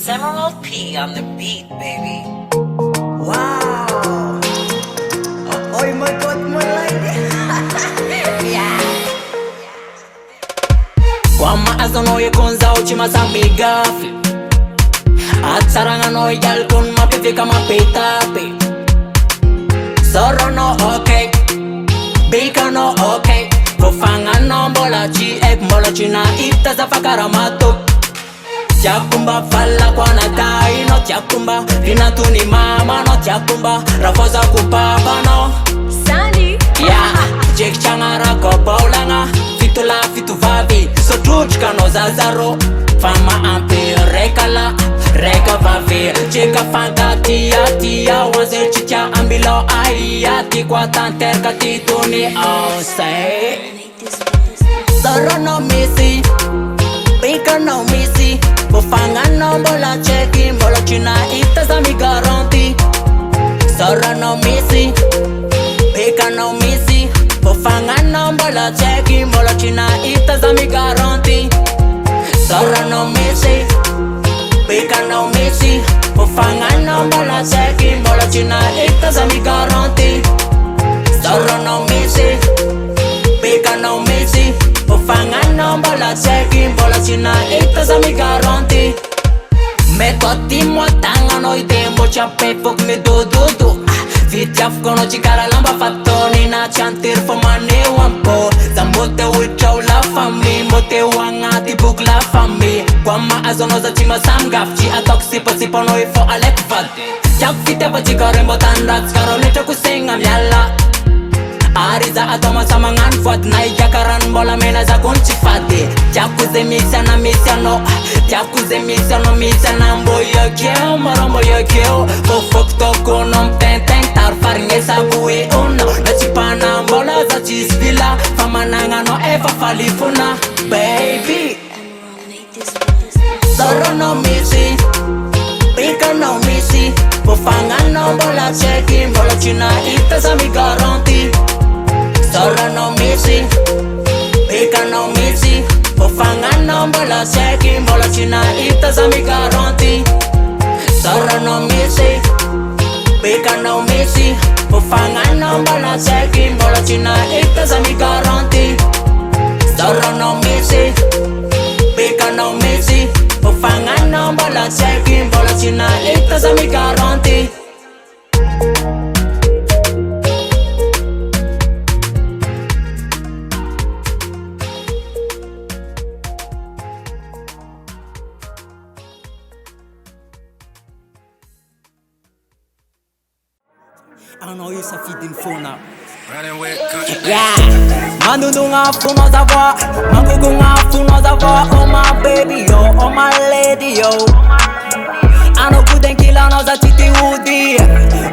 Emerald P on the beat, baby. Wow! Oh my God, my lady! Yeah! Kwa maazo no yekonza uchimasa Migafy Atsaranga no yalkun mapifika mapitapi Soro no okay Bika no okay Kufanga no mbola chi ek mbola china ita za fakaramato Chakumba falla kwa natai no chakumba Rinatuni mama no chakumba Rafosa kupapa no Sandy Yeah, Jacx changara ko paulanga Fitula fitu vavi So truchka no zazaro Fama ampe rekala Reka vavi Jeka fanga tia Wanze chicha ambilo ayati Kwa tanterka tituni say Soro no misi Bika no misi Kufanga no mbola cheki Mbola china ita za mi garanti Soro no misi Bika no misi Kufanga no mbola cheki Mbola china ita za mi garanti Soro no misi Bika no misi Kufanga no mbola cheki Mbola china ita za mi garanti Soro no misi Bika no misi Kufanga no mbola cheki Mbola china ita za mi garanti Metoti mwatanga no itembo chape fok me do Fitjaf kono chikara lamba fatoni na chantir fomane wampo Zamote wichau la fami Mote wangati buk la fami Kwa maazono za chima samgafchi Atok sipa sipa no ifo alek vade Chak fite pa chikare mbotan rats Karo lecho kusenga myala Ariza atoma samangan fuat Na ijakaran bola mena za kunchi fade Chakuze misiano Chakuze misiano Mboyo keo Marombo yo keo Fofok toko nom tenteng Tar faringe sabui uno Na chipana mbola za chispila Famananga no eva falifuna Baby Soro no misi Bika no misi Kufanga no mbola cheki Mbola china ita za mi garanti Soro no misi Bika no misi Kufanga no mbola cheki Mbola china ita za mi garanti Soro no misi Bika no misi Kufanga no mbola cheki Mbola china ita za mi garanti Soro no misi Bika no misi Kufanga no mbola cheki Mbola china ita za mi garanti I know you feeding phone now. Running with country. Yeah, Mandudu nga funo za voix, Mangugu nga funo za voix. Oh my baby yo, oh my lady yo. Ano kuden kila no za titi udi.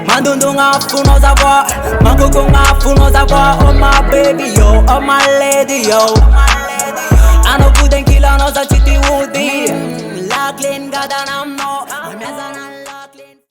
Mandudu nga funo za voix, Mangugu nga funo za voix. Oh my baby yo, oh my lady yo. Ano kuden kila no za titi udi. La clean gada nam no